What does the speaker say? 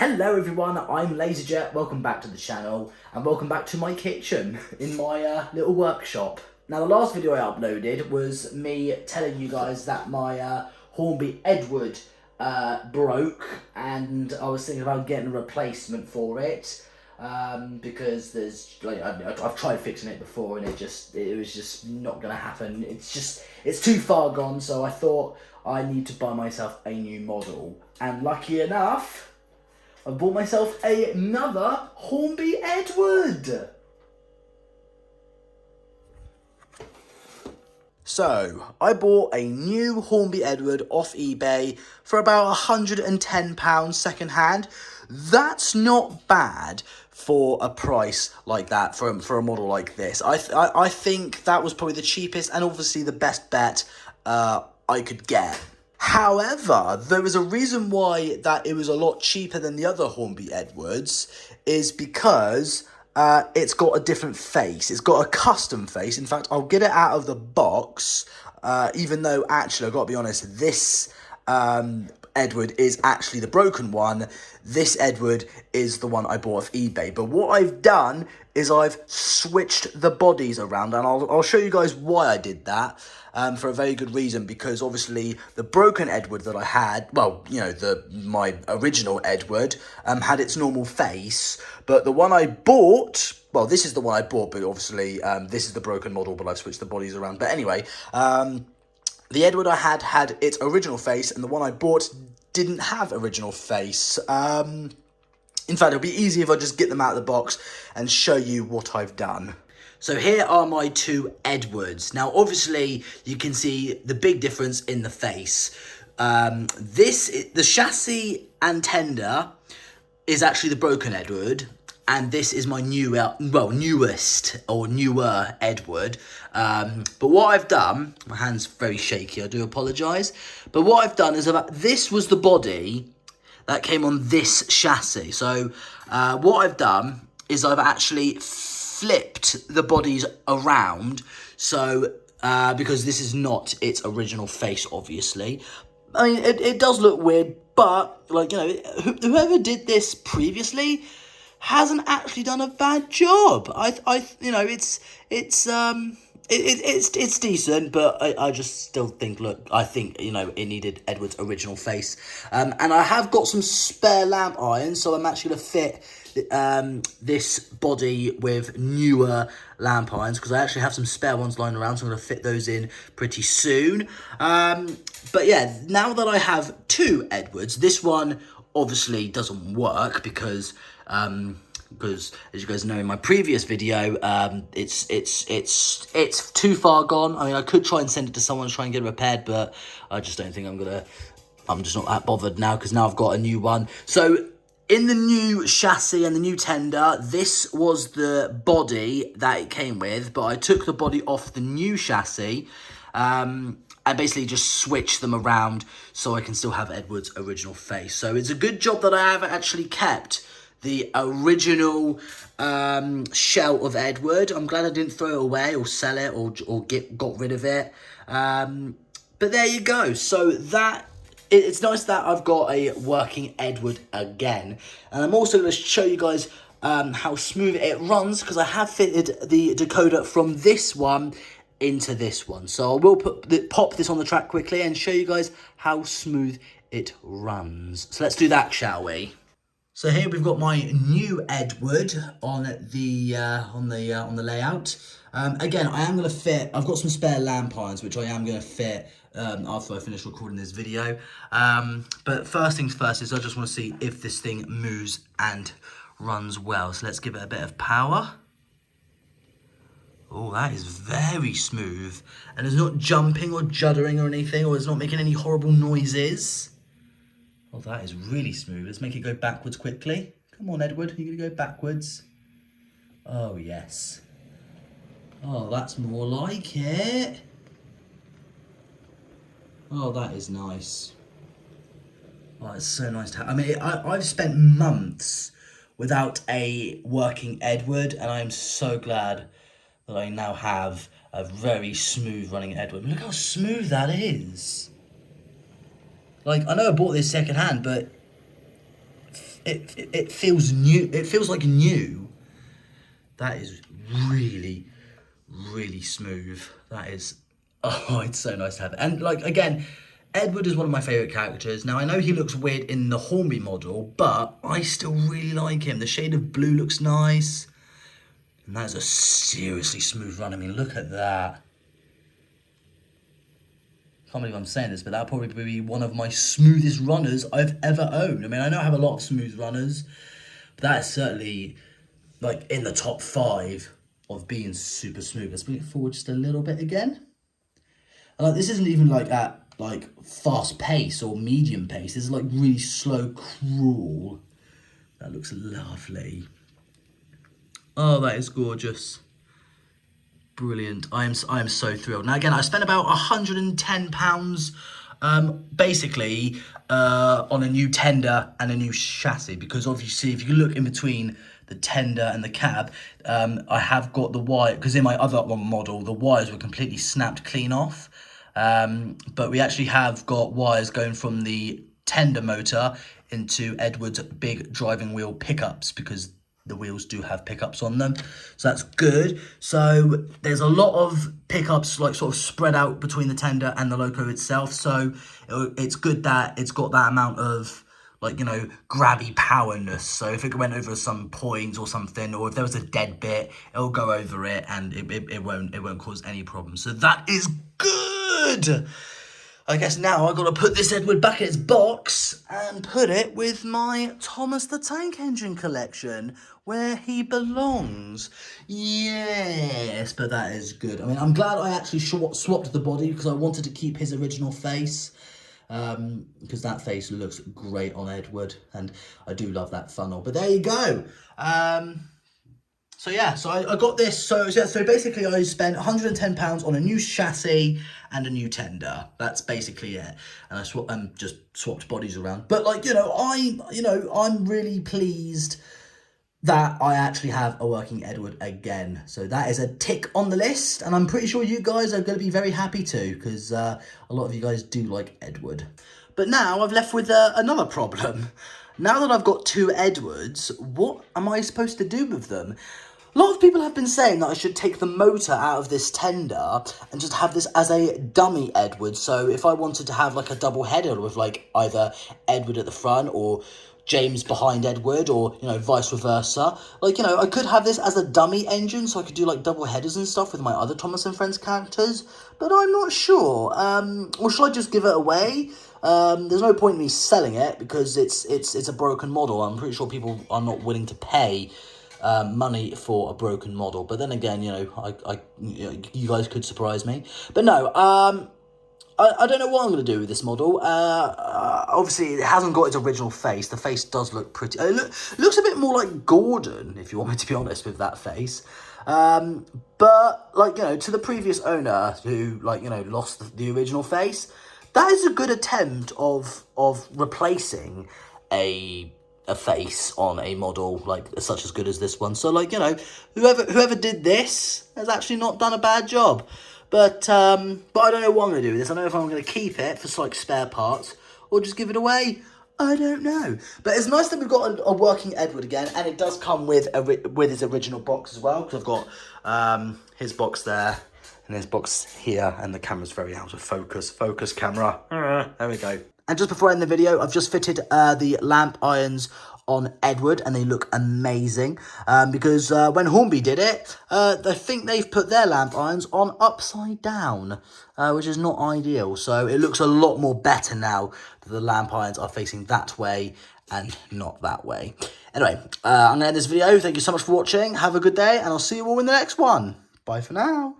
Hello everyone, I'm LaserJet, welcome back to the channel, and welcome back to my kitchen, in my little workshop. Now the last video I uploaded was me telling you guys that my Hornby Edward broke, and I was thinking about getting a replacement for it, because there's, like, I've tried fixing it before and it was just not going to happen. It's too far gone, so I thought I need to buy myself a new model, and lucky enough, I bought myself another Hornby Edward. So, I bought a new Hornby Edward off eBay for about £110 second hand. That's not bad for a price like that, for a model like this. I think that was probably the cheapest and obviously the best bet I could get. However, there was a reason why that it was a lot cheaper than the other Hornby Edwards, is because it's got a different face. It's got a custom face. In fact, I'll get it out of the box, even though actually, I've got to be honest, this Edward is actually the broken one. This Edward is the one I bought off eBay. But what I've done is I've switched the bodies around, and I'll show you guys why I did that. For a very good reason, because obviously the broken Edward that I had, well, you know, my original Edward had its normal face, but the one I bought, well, this is the one I bought, but obviously this is the broken model, but I've switched the bodies around. But anyway, the Edward I had its original face, and the one I bought didn't have original face. In fact, it'll be easy if I just get them out of the box and show you what I've done. So here are my two Edwards. Now, obviously, you can see the big difference in the face. The chassis and tender is actually the broken Edward, and this is my newest or newer Edward. But what I've done, my hand's very shaky, I do apologise. But what I've done is this was the body that came on this chassis. So what I've done is I've actually flipped the bodies around, so because this is not its original face, obviously. I mean, it does look weird, but, like, you know, whoever did this previously hasn't actually done a bad job. You know, it's decent, but I just still think, look, I think, you know, it needed Edward's original face. And I have got some spare lamp irons, so I'm actually going to fit this body with newer lamp irons, because I actually have some spare ones lying around, so I'm going to fit those in pretty soon. But yeah, now that I have two Edwards, this one obviously doesn't work because as you guys know in my previous video, it's too far gone. I mean, I could try and send it to someone to try and get it repaired, but I just don't think I'm just not that bothered now, because now I've got a new one. So in the new chassis and the new tender, this was the body that it came with, but I took the body off the new chassis, and basically just switched them around so I can still have Edward's original face. So it's a good job that I have actually kept the original shell of Edward. I'm glad I didn't throw it away or sell it or got rid of it. But there you go. So it's nice that I've got a working Edward again. And I'm also going to show you guys how smooth it runs, because I have fitted the decoder from this one into this one. So I will pop this on the track quickly and show you guys how smooth it runs. So let's do that, shall we? So here we've got my new Edward on the layout. Again, I am going to fit. I've got some spare lamp irons which I am going to fit after I finish recording this video. But first things first is I just want to see if this thing moves and runs well. So let's give it a bit of power. Oh, that is very smooth, and it's not jumping or juddering or anything, or it's not making any horrible noises. Oh, that is really smooth. Let's make it go backwards quickly. Come on, Edward, you're going to go backwards. Oh, yes. Oh, that's more like it. Oh, that is nice. Oh, it's so nice to have. I mean, I've spent months without a working Edward, and I'm so glad that I now have a very smooth running Edward. Look how smooth that is. Like, I know I bought this second hand, but it feels new. It feels like new. That is really, really smooth. That is, oh, it's so nice to have. And like, again, Edward is one of my favourite characters. Now, I know he looks weird in the Hornby model, but I still really like him. The shade of blue looks nice. And that is a seriously smooth run. I mean, look at that. I can't believe I'm saying this, but that'll probably be one of my smoothest runners I've ever owned. I mean, I know I have a lot of smooth runners, but that is certainly like in the top 5 of being super smooth. Let's bring it forward just a little bit again. And like, this isn't even like at like fast pace or medium pace. This is like really slow crawl. That looks lovely. Oh, that is gorgeous. Brilliant. I am so thrilled. Now again, I spent about £110 basically on a new tender and a new chassis, because obviously if you look in between the tender and the cab, I have got the wire, because in my other model the wires were completely snapped clean off, but we actually have got wires going from the tender motor into Edward's big driving wheel pickups, because the wheels do have pickups on them, so that's good. So there's a lot of pickups like sort of spread out between the tender and the loco itself, so it's good that it's got that amount of, like, you know, grabby powerness. So if it went over some point or something, or if there was a dead bit, it'll go over it and it won't cause any problems. So that is good. I guess now I've got to put this Edward back in its box and put it with my Thomas the Tank Engine collection, where he belongs. Yes, but that is good. I mean, I'm glad I actually swapped the body, because I wanted to keep his original face, because that face looks great on Edward, and I do love that funnel. But there you go. So yeah, so I got this. So basically I spent £110 on a new chassis and a new tender. That's basically it. And I just swapped bodies around. But like, I'm really pleased that I actually have a working Edward again. So that is a tick on the list, and I'm pretty sure you guys are going to be very happy too, because a lot of you guys do like Edward. But now I've left with another problem. Now that I've got 2 Edwards, what am I supposed to do with them? A lot of people have been saying that I should take the motor out of this tender and just have this as a dummy Edward. So if I wanted to have like a double header with like either Edward at the front or James behind Edward, or, you know, vice versa, like, you know, I could have this as a dummy engine, so I could do like double headers and stuff with my other Thomas and Friends characters, but I'm not sure. Or should I just give it away? There's no point in me selling it, because it's a broken model. I'm pretty sure people are not willing to pay money for a broken model. But then again, you know, you guys could surprise me. But no, I don't know what I'm going to do with this model. Obviously, it hasn't got its original face. The face does look pretty... It looks a bit more like Gordon, if you want me to be honest, with that face. But, like, you know, to the previous owner who, like, you know, lost the original face, that is a good attempt of replacing a face on a model like such as good as this one. So, like, you know, whoever did this has actually not done a bad job. But I don't know what I'm going to do with this. I don't know if I'm going to keep it for like spare parts or just give it away. I don't know. But it's nice that we've got a working Edward again, and it does come with his original box as well, because I've got his box there and his box here, and the camera's very out of focus. Focus, camera. There we go. And just before I end the video, I've just fitted the lamp irons on Edward, and they look amazing, because when Hornby did it, I think they've put their lamp irons on upside down, which is not ideal. So it looks a lot more better now that the lamp irons are facing that way and not that way. Anyway, I'm going to end this video. Thank you so much for watching. Have a good day, and I'll see you all in the next one. Bye for now.